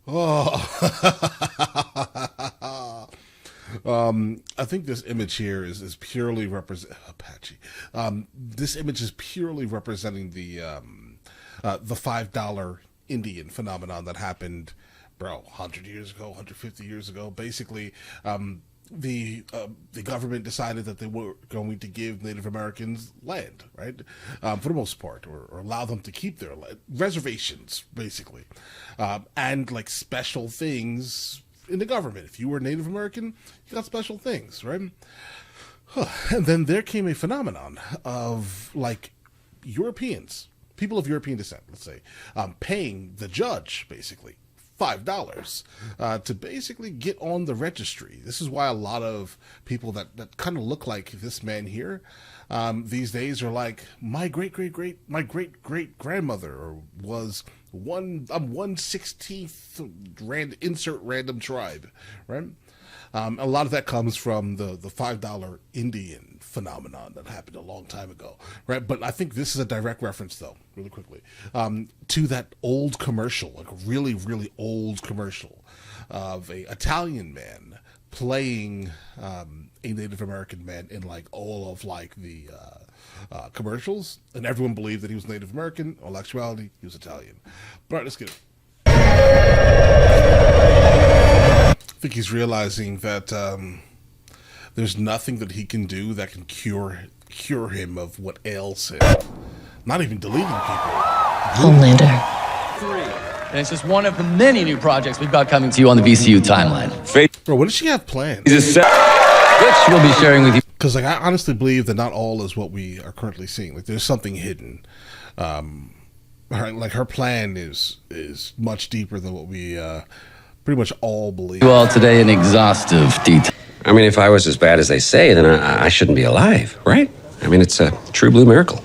Oh. I think this image here is purely represent Apache. This image is purely representing the $5 Indian phenomenon that happened, bro, 100 years ago, 150 years ago. Basically, the government decided that they were going to give Native Americans land, right? For the most part, or allow them to keep their land, reservations, basically, and like special things in the government. If you were Native American, you got special things, right? And then there came a phenomenon of like Europeans, people of European descent, let's say, paying the judge basically $5 to basically get on the registry. This is why a lot of people that kind of look like this man here these days are like, my great great grandmother was 1/16th insert random tribe, right? A lot of that comes from the $5 Indian phenomenon that happened a long time ago, right? But I think this is a direct reference, though, really quickly, to that old commercial, like a really, really old commercial of a Italian man playing a Native American man in like all of like the commercials, and everyone believed that he was Native American. In actuality, he was Italian. But all right, let's get it. I think he's realizing that there's nothing that he can do that can cure him of what ails him. Not even deleting people. Homelander. And it's just one of the many new projects we've got coming to you on the VCU timeline. Bro, what does she have planned? Which we'll be sharing with you. Because like I honestly believe that not all is what we are currently seeing. Like there's something hidden. Her plan is much deeper than what we pretty much all believe. You all today in exhaustive detail. I mean, if I was as bad as they say, then I shouldn't be alive, right? I mean, it's a true blue miracle.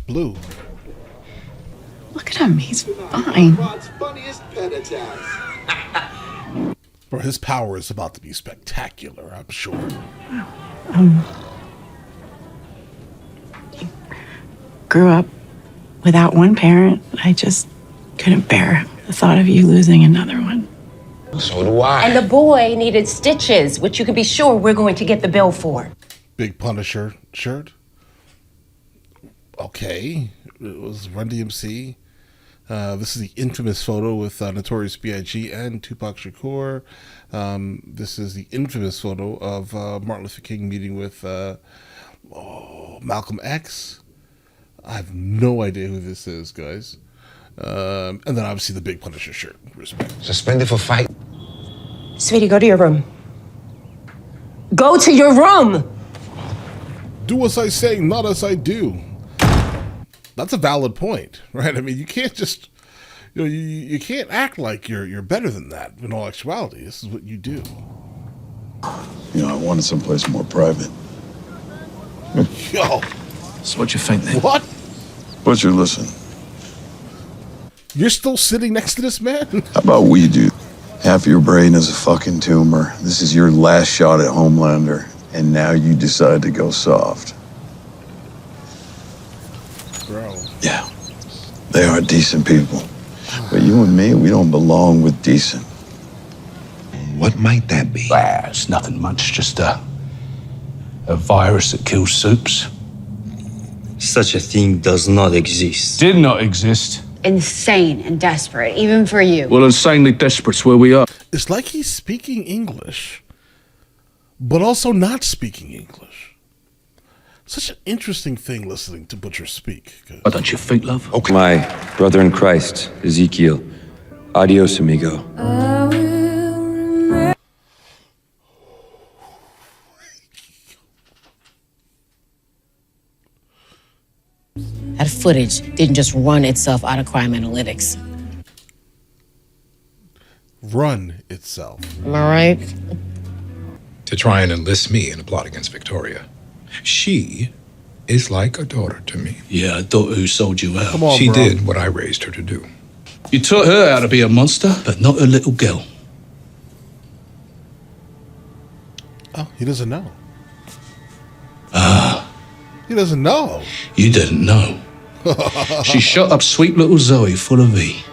Blue. Look at him. He's fine. Bro, his power is about to be spectacular, I'm sure. You grew up without one parent. I just couldn't bear the thought of you losing another one. So do I. And the boy needed stitches, which you can be sure we're going to get the bill for. Big Punisher shirt. Okay. It was Run DMC. This is the infamous photo with Notorious B.I.G. and Tupac Shakur. This is the infamous photo of Martin Luther King meeting with Malcolm X. I have no idea who this is, guys. And then obviously the Big Punisher shirt. Respect. Suspended for fight. Sweetie, go to your room. Go to your room! Do as I say, not as I do. That's a valid point, right? I mean, you can't just, you can't act like you're better than that. In all actuality, this is what you do. I wanted someplace more private. Yo, So what you think then? what? Butcher, listen. You're still sitting next to this man? How about we do? Half your brain is a fucking tumor. This is your last shot at Homelander, and now you decide to go soft. Bro. Yeah, they are decent people. But you and me, we don't belong with decent. What might that be? It's nothing much, just a virus that kills soups. Such a thing does not exist. Did not exist. Insane and desperate, even for you. Well, insanely desperate's where we are. It's like he's speaking English, but also not speaking English. Such an interesting thing listening to Butcher speak. Why don't you think, love? Okay. My brother in Christ, Ezekiel. Adios, amigo. That footage didn't just run itself out of crime analytics. Run itself. Am I right? To try and enlist me in a plot against Victoria. She is like a daughter to me. Yeah, a daughter who sold you out. Come on, She bro. did what I raised her to do. You taught her how to be a monster, but not a little girl. Oh, he doesn't know. Ah. He doesn't know. You didn't know. She shot up sweet little Zoe full of V.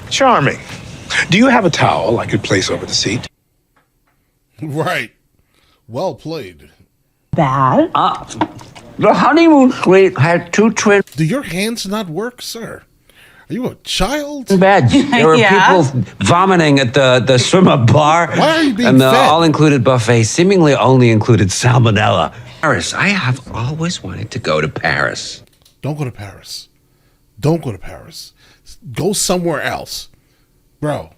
Charming. Do you have a towel I could place over the seat? Right. Well played. Bad? The honeymoon suite had 2 twin Do your hands not work, sir? Are you a child? beds. There were Yeah. people vomiting at the swimmer bar. Why are you being And the fed? all-included buffet seemingly only included salmonella. Paris. I have always wanted to go to Paris. Don't go to Paris. Don't go to Paris. Go somewhere else. Bro,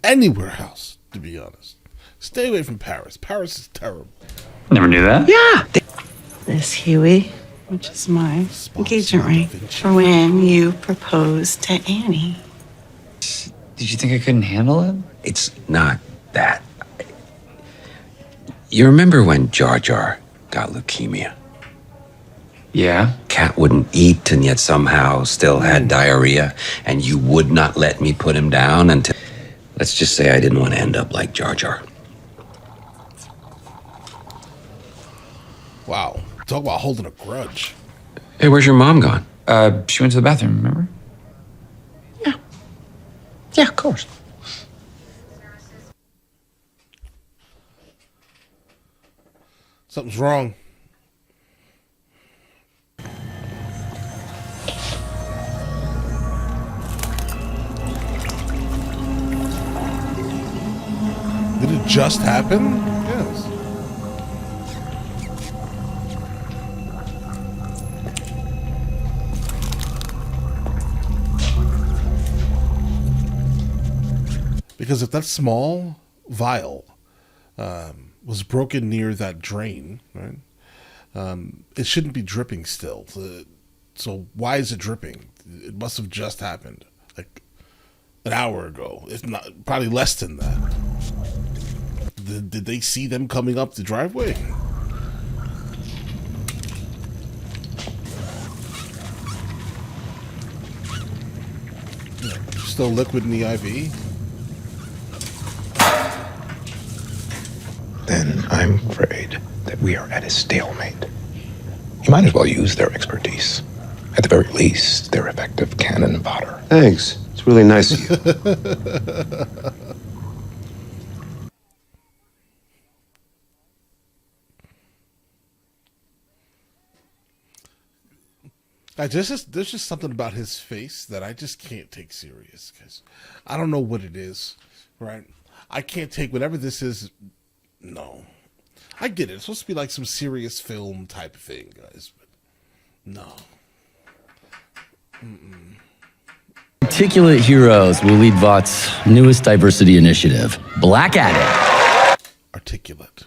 anywhere else, to be honest. Stay away from Paris. Paris is terrible. Never knew that. Yeah. This Huey, which is my engagement ring for when you proposed to Annie. Did you think I couldn't handle it? It's not that. You remember when Jar Jar got leukemia? Yeah. Cat wouldn't eat and yet somehow still had diarrhea, and you would not let me put him down until... Let's just say I didn't want to end up like Jar Jar. Wow. Talk about holding a grudge. Hey, where's your mom gone? She went to the bathroom, remember? Yeah, of course. Something's wrong. Did it just happen? Yes. Because if that small vial was broken near that drain, right, it shouldn't be dripping still. So why is it dripping? It must have just happened, like an hour ago, if not, probably less than that. Did they see them coming up the driveway? Still liquid in the IV? Then I'm afraid that we are at a stalemate. You might as well use their expertise. At the very least, their effective cannon fodder. Thanks. It's really nice of you. There's just something about his face that I just can't take serious, because I don't know what it is, right? I can't take whatever this is. No, I get it. It's supposed to be like some serious film type of thing, guys, but no. Articulate heroes will lead Vought's newest diversity initiative, Black Addict. Articulate.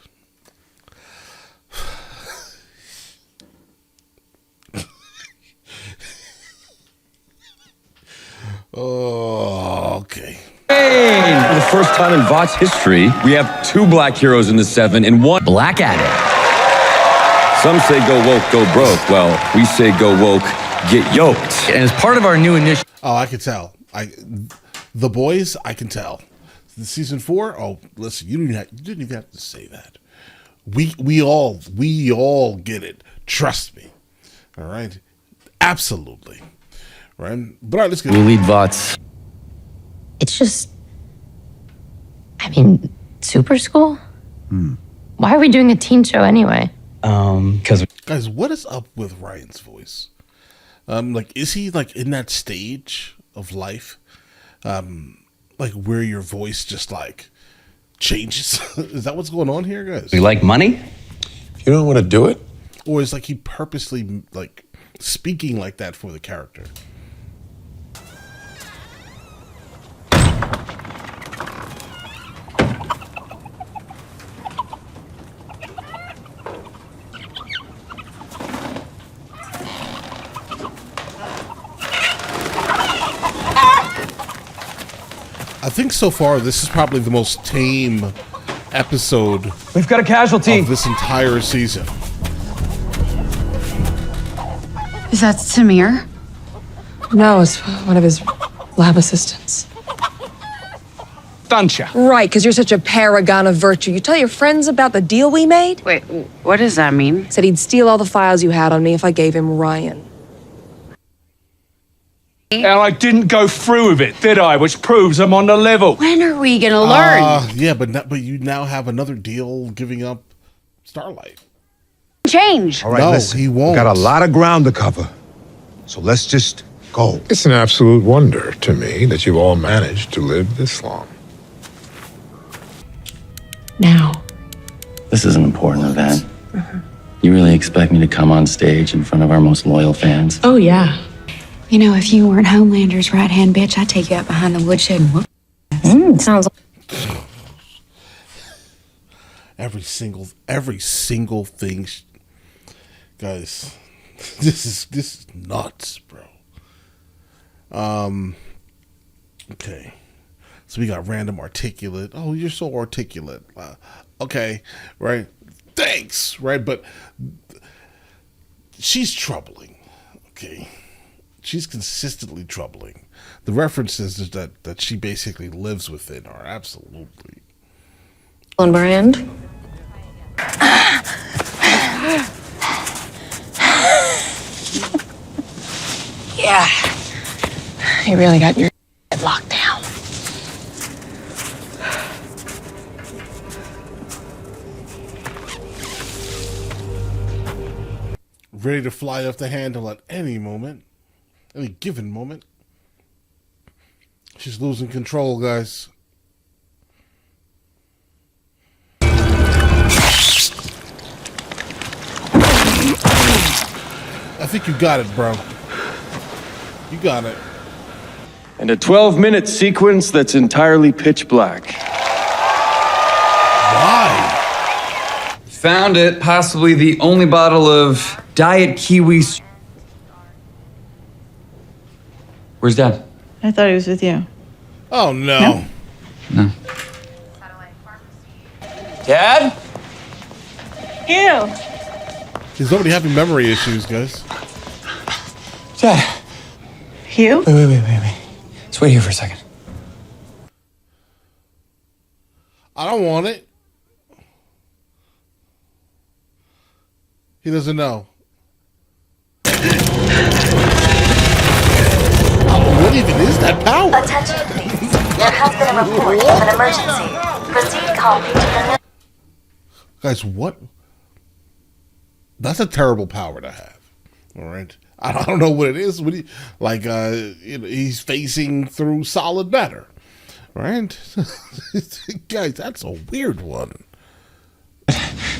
Oh, okay. For the first time in Vought's history, we have 2 black heroes in the 7 and 1 Black Addict. Some say go woke, go broke. Well, we say go woke, get yoked. And as part of our new initiative, Oh, I can tell. The boys, I can tell. The season 4. Oh, listen, you didn't even have to say that. We all get it. Trust me. All right, absolutely. Right, but all right, let's get. we'll lead Vought's. It's just, I mean, super school? Why are we doing a teen show anyway? Because Guys, what is up with Ryan's voice? Like, is he like in that stage of life, like where your voice just like changes? Is that what's going on here, guys? We like money? If you don't want to do it, Or is like he purposely like speaking like that for the character? I think so far this is probably the most tame episode we've got a casualty. of this entire season. Is that Samir? No, it's one of his lab assistants. Dancha. Right, because you're such a paragon of virtue. You tell your friends about the deal we made? Wait, what does that mean? Said he'd steal all the files you had on me if I gave him Ryan. And I didn't go through with it, did I? Which proves I'm on the level. When are we gonna learn? Yeah, but you now have another deal giving up Starlight. Change. All right, No, listen. he won't. We got a lot of ground to cover. So let's just go. It's an absolute wonder to me that you've all managed to live this long. Now. This is an important event. You really expect me to come on stage in front of our most loyal fans? Oh, yeah. You know, if you weren't Homelander's right-hand bitch, I'd take you out behind the woodshed and whoop. Sounds Every single thing, guys. This is nuts, bro. Okay, so we got random articulate. Oh, you're so articulate. Okay, right. Thanks, right. But she's troubling. Okay, she's consistently troubling. The references that she basically lives within are absolutely on brand. Yeah. You really got your locked down. ready to fly off the handle at any moment, any given moment. She's losing control, guys. I think you got it, bro. You got it. And a 12-minute sequence that's entirely pitch black. Why? Found it. Possibly the only bottle of Diet Kiwi. Where's Dad? I thought he was with you. Oh, no. No. Dad? Ew. He's already having memory issues, guys. Dad. Hugh? Wait. Let's wait here for a second. I don't want it. He doesn't know. What even is that power? Attention, please. There has been a report of an emergency. Proceed calmly to the... Guys, what? That's a terrible power to have. All right. I don't know what it is. What he's facing through solid matter. Right? Guys, that's a weird one.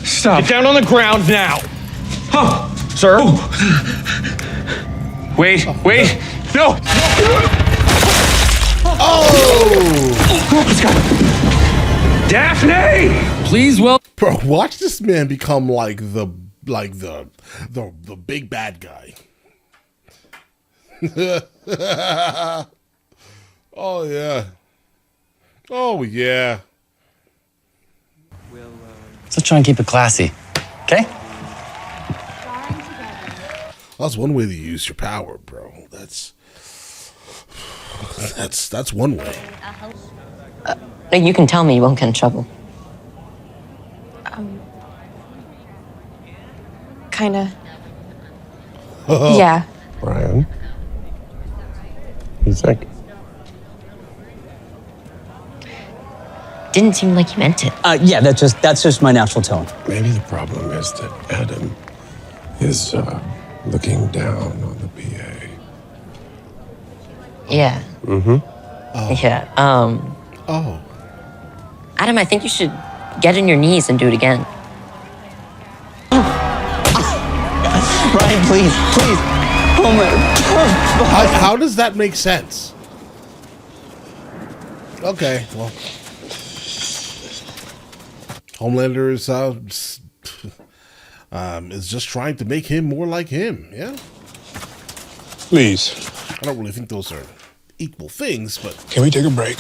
Stop. Get down on the ground now. Oh, sir. Oh. Wait. No. Oh! Let's go. Daphne! Please, Bro, watch this man become like the big bad guy. Oh yeah. Let's try and keep it classy, okay? That's one way to use your power, bro. That's one way. You can tell me you won't get in trouble. Kinda. Yeah. Brian? He's like... Didn't seem like you meant it. Yeah, that's just my natural tone. Maybe the problem is that Adam is looking down on the PA. Yeah. Mm-hmm. Yeah. Oh. Adam, I think you should get on your knees and do it again. Brian, please. Homeland. How does that make sense? Okay, well. Homelander is just trying to make him more like him, yeah? Please. I don't really think those are equal things, but... Can we take a break?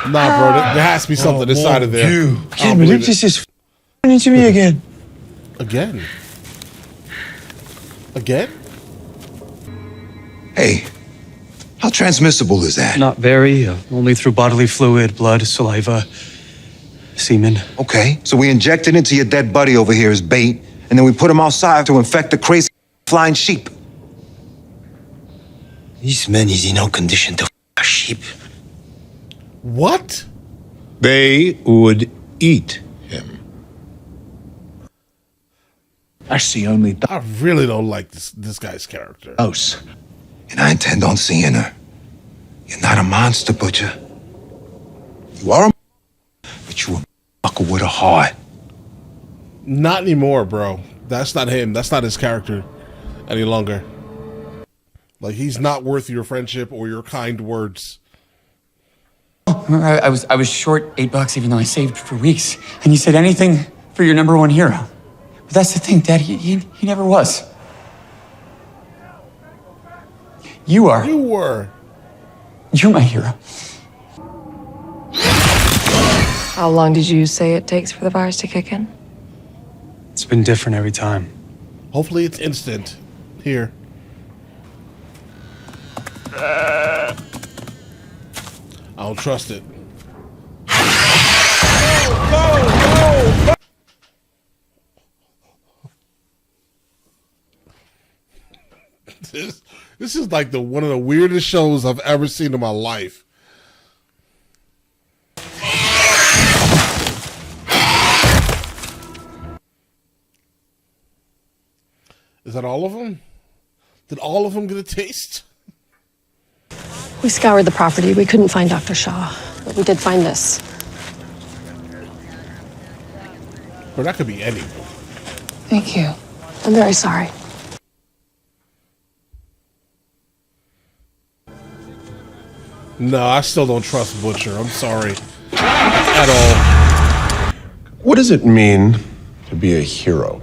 Nah, bro, there has to be something inside of there. You can't believe this is into me again. Again? Hey, how transmissible is that? Not very. Only through bodily fluid, blood, saliva. Semen. Okay, so we inject it into your dead buddy over here as bait, and then we put him outside to infect the crazy flying sheep. This man is in no condition to f a sheep. What? They would eat him. That's the only I really don't like this guy's character. dose. And I intend on seeing her. You're not a monster, Butcher. You are a but you a fucker with a heart. Not anymore, bro. That's not him. That's not his character any longer. Like, he's not worth your friendship or your kind words. I was short $8 even though I saved for weeks. And you said anything for your number one hero. But that's the thing, Dad. He never was. You are. You were. You're my hero. How long did you say it takes for the virus to kick in? It's been different every time. Hopefully it's instant. Here. I don't trust it. No! This is like one of the weirdest shows I've ever seen in my life. Is that all of them? Did all of them get a taste? We scoured the property. We couldn't find Dr. Shaw, but we did find this. Or that could be anyone. Thank you. I'm very sorry. No, I still don't trust Butcher. I'm sorry. At all. What does it mean to be a hero?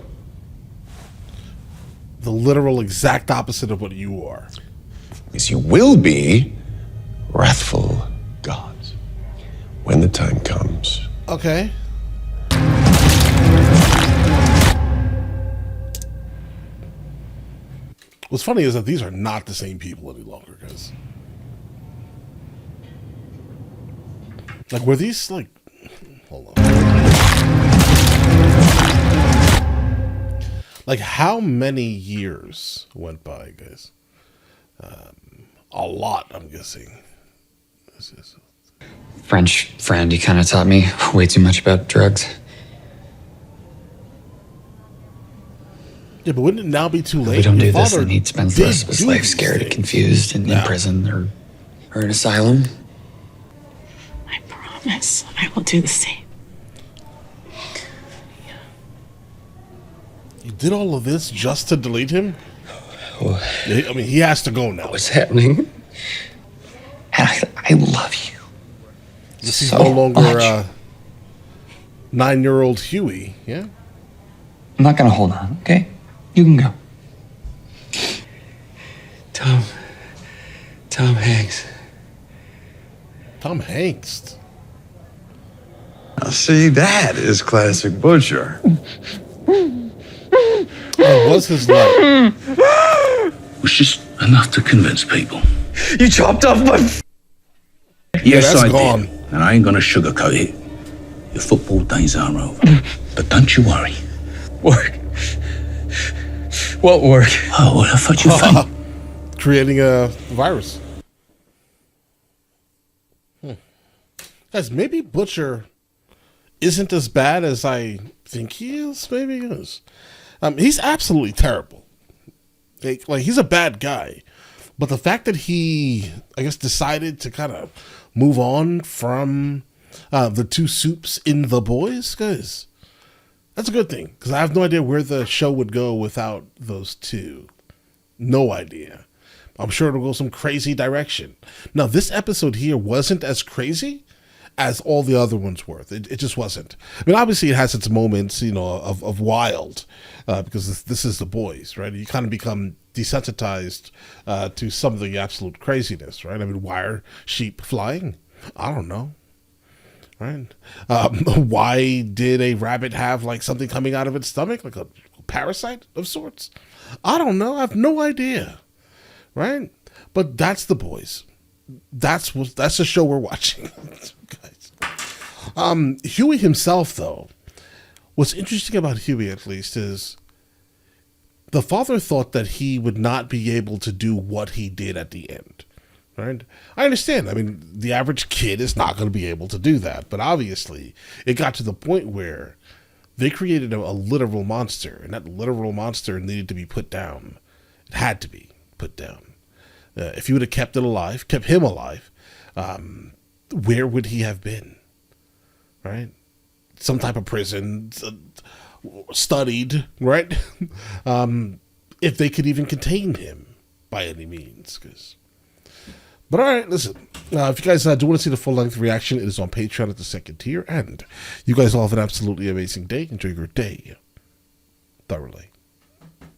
The literal exact opposite of what you are. Because you will be wrathful gods when the time comes. Okay. What's funny is that these are not the same people any longer, guys. Like, were these, like... Hold on. Like, how many years went by, guys? A lot, I'm guessing. French friend, he kind of taught me way too much about drugs. Yeah, but wouldn't it now be too late? We don't Your do this, father and he'd spend the rest of his did life these scared, things. confused, and in prison or an asylum. I promise I will do the same. You did all of this just to delete him? I mean, he has to go now. What's happening? I love you. This is so no longer much. 9-year-old Huey, yeah? I'm not gonna hold on, okay? You can go. Tom Hanks. Tom Hanks? Now, see, that is classic Butcher. What was his life? It was just enough to convince people. You chopped off my... Yes, that's I gone. did. And I ain't gonna sugarcoat it. Your football days are over. But don't you worry. Work. What work? Oh, well, I thought you think. Creating a virus. Guys, maybe Butcher isn't as bad as I think he is. Maybe he is. He's absolutely terrible. Like, he's a bad guy. But the fact that he, I guess, decided to kind of move on from the two Supes in The Boys, guys, that's a good thing. Because I have no idea where the show would go without those two. No idea. I'm sure it'll go some crazy direction. Now, this episode here wasn't as crazy as all the other ones were. It just wasn't. I mean, obviously it has its moments, you know, of wild, because this is The Boys, right? You kind of become desensitized to some of the absolute craziness, right? I mean, why are sheep flying? I don't know, right? Why did a rabbit have like something coming out of its stomach, like a parasite of sorts? I don't know. I have no idea, right? But that's The Boys. That's the show we're watching. Guys. Huey himself, though, what's interesting about Huey, at least, is the father thought that he would not be able to do what he did at the end. Right? I understand. I mean, the average kid is not going to be able to do that. But obviously, it got to the point where they created a literal monster, and that literal monster needed to be put down. It had to be put down. If you would have kept it alive, kept him alive, where would he have been? Right? Some type of prison, studied, right? If they could even contain him by any means. But all right, listen. If you guys do want to see the full-length reaction, it is on Patreon at the second tier. And you guys all have an absolutely amazing day. Enjoy your day thoroughly.